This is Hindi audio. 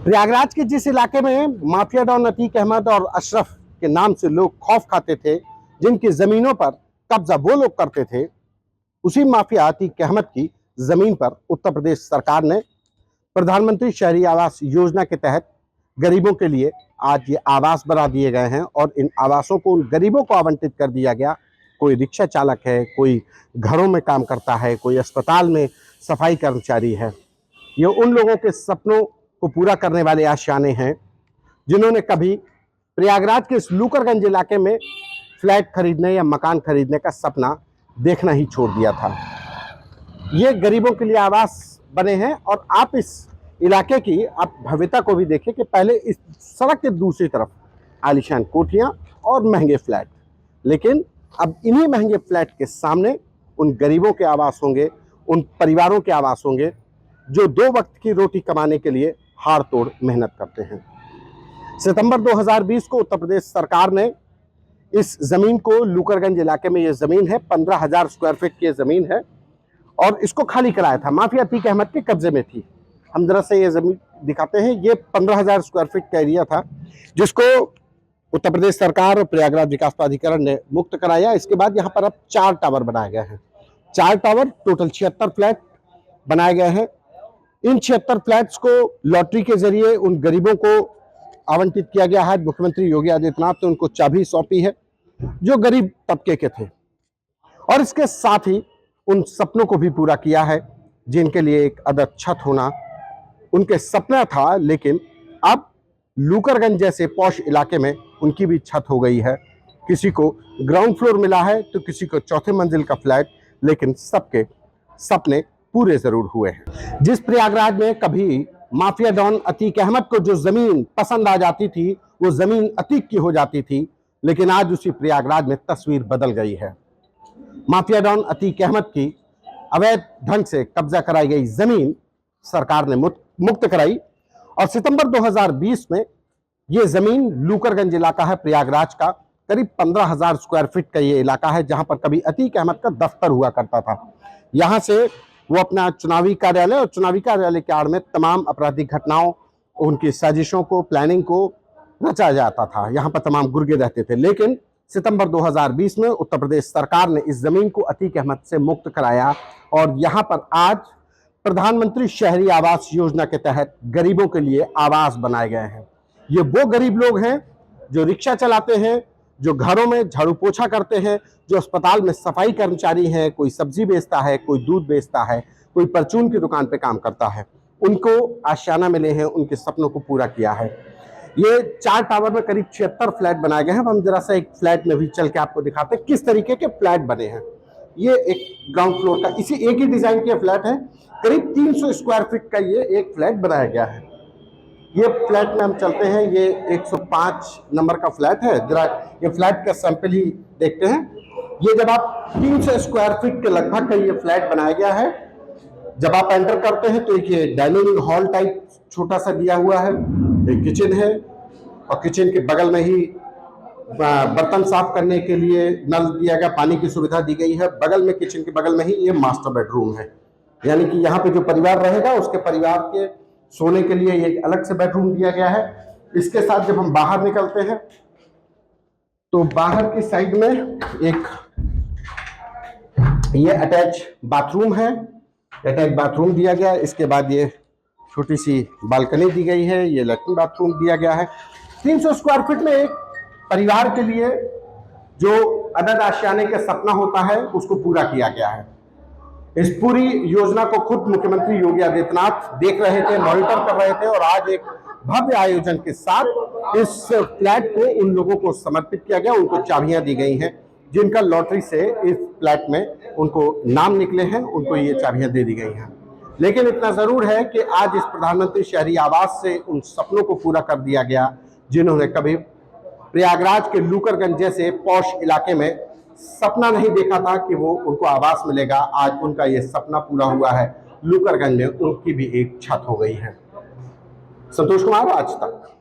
प्रयागराज के जिस इलाके में माफिया डॉन अतीक अहमद और अशरफ के नाम से लोग खौफ खाते थे, जिनकी जमीनों पर कब्जा वो लोग करते थे, उसी माफिया अतीक अहमद की जमीन पर उत्तर प्रदेश सरकार ने प्रधानमंत्री शहरी आवास योजना के तहत गरीबों के लिए आज ये आवास बना दिए गए हैं और इन आवासों को उन गरीबों को आवंटित कर दिया गया। कोई रिक्शा चालक है, कोई घरों में काम करता है, कोई अस्पताल में सफाई कर्मचारी है। ये उन लोगों के सपनों को पूरा करने वाले आशियाने हैं जिन्होंने कभी प्रयागराज के इस लूकरगंज इलाके में फ्लैट खरीदने या मकान खरीदने का सपना देखना ही छोड़ दिया था। ये गरीबों के लिए आवास बने हैं और आप इस इलाके की आप भव्यता को भी देखें कि पहले इस सड़क के दूसरी तरफ आलीशान कोठियां और महंगे फ्लैट, लेकिन अब इन्हीं महंगे फ्लैट के सामने उन गरीबों के आवास होंगे, उन परिवारों के आवास होंगे जो दो वक्त की रोटी कमाने के लिए हाड़ तोड़ मेहनत करते हैं। सितंबर 2020 को उत्तर प्रदेश सरकार ने इस जमीन को, लूकरगंज इलाके में ये जमीन है, 15,000 स्क्वायर फीट की जमीन है और इसको खाली कराया था। माफिया अतीक अहमद के कब्जे में थी। हम जरा से ये जमीन दिखाते हैं। ये 15,000 स्क्वायर फीट का एरिया था जिसको उत्तर प्रदेश सरकार और प्रयागराज विकास प्राधिकरण ने मुक्त कराया। इसके बाद यहाँ पर अब 4 टावर बनाए गए हैं। 4 टावर, टोटल 76 फ्लैट बनाए गए हैं। इन 76 फ्लैट्स को लॉटरी के जरिए उन गरीबों को आवंटित किया गया है। मुख्यमंत्री योगी आदित्यनाथ ने उनको चाबी सौंपी है जो गरीब तबके के थे, और इसके साथ ही उन सपनों को भी पूरा किया है जिनके लिए एक अदद छत होना उनके सपना था, लेकिन अब लूकरगंज जैसे पॉश इलाके में उनकी भी छत हो गई है। किसी को ग्राउंड फ्लोर मिला है तो किसी को चौथे मंजिल का फ्लैट, लेकिन सबके सपने पूरे जरूर हुए हैं। जिस प्रयागराज में कभी माफिया डॉन अतीक अहमद को जो जमीन पसंद आ जाती थी वो जमीन अतीक की हो जाती थी, लेकिन आज उसी प्रयागराज में तस्वीर बदल गई है। माफिया डॉन अतीक अहमद की अवैध ढंग से कब्जा कराई गई जमीन सरकार ने मुक्त कराई और सितंबर 2020 में ये जमीन, लूकरगंज इलाका है प्रयागराज का, करीब 15,000 स्क्वायर फीट का ये इलाका है जहां पर कभी अतीक अहमद का दफ्तर हुआ करता था। यहां से वो अपना चुनावी कार्यालय और चुनावी कार्यालय के आड़ में तमाम आपराधिक घटनाओं, उनकी साजिशों को, प्लानिंग को रचा जाता था। यहाँ पर तमाम गुर्गे रहते थे, लेकिन सितंबर 2020 में उत्तर प्रदेश सरकार ने इस जमीन को अतीक अहमद से मुक्त कराया और यहाँ पर आज प्रधानमंत्री शहरी आवास योजना के तहत गरीबों के लिए आवास बनाए गए हैं। ये वो गरीब लोग हैं जो रिक्शा चलाते हैं, जो घरों में झाड़ू पोछा करते हैं, जो अस्पताल में सफाई कर्मचारी हैं, कोई सब्जी बेचता है, कोई दूध बेचता है, कोई परचून की दुकान पे काम करता है। उनको आशियाना मिले हैं, उनके सपनों को पूरा किया है। ये 4 टावर में करीब 76 फ्लैट बनाए गए हैं। हम जरा सा एक फ्लैट में भी चल के आपको दिखाते हैं किस तरीके के फ्लैट बने हैं। ये एक ग्राउंड फ्लोर का, इसी एक ही डिजाइन के फ्लैट है। करीब 300 स्क्वायर फीट का ये एक फ्लैट बनाया गया है। ये फ्लैट में हम चलते हैं। ये 105 नंबर का फ्लैट है। जरा ये फ्लैट का सैंपल ही देखते हैं। ये जब आप 300 स्क्वायर फीट के लगभग का ये फ्लैट बनाया गया है। जब आप एंटर करते हैं तो एक ये डाइनिंग हॉल टाइप छोटा सा दिया हुआ है, एक किचन है और किचन के बगल में ही बर्तन साफ करने के लिए नल दिया गया, पानी की सुविधा दी गई है। बगल में, किचन के बगल में ही ये मास्टर बेडरूम है, यानी कि यहाँ पे जो परिवार रहेगा उसके परिवार के सोने के लिए एक अलग से बेडरूम दिया गया है। इसके साथ जब हम बाहर निकलते हैं तो बाहर की साइड में एक ये अटैच बाथरूम है, अटैच बाथरूम दिया गया है। इसके बाद ये छोटी सी बालकनी दी गई है, ये लैट्रिन बाथरूम दिया गया है। 300 स्क्वायर फीट में एक परिवार के लिए जो अदद आशियाने का सपना होता है उसको पूरा किया गया है। इस पूरी योजना को खुद मुख्यमंत्री योगी आदित्यनाथ देख रहे थे, मॉनिटर कर रहे थे और आज एक भव्य आयोजन के साथ इस फ्लैट को उन लोगों को समर्पित किया गया। उनको चाबियां दी गई हैं जिनका लॉटरी से इस फ्लैट में उनको नाम निकले हैं, उनको ये चाबियां दे दी गई हैं। लेकिन इतना जरूर है कि आज इस प्रधानमंत्री शहरी आवास से उन सपनों को पूरा कर दिया गया जिन्होंने कभी प्रयागराज के लूकरगंज जैसे पॉश इलाके में सपना नहीं देखा था कि वो उनको आवास मिलेगा। आज उनका ये सपना पूरा हुआ है। लूकरगंज में उनकी भी एक छत हो गई है। संतोष कुमार, आज तक।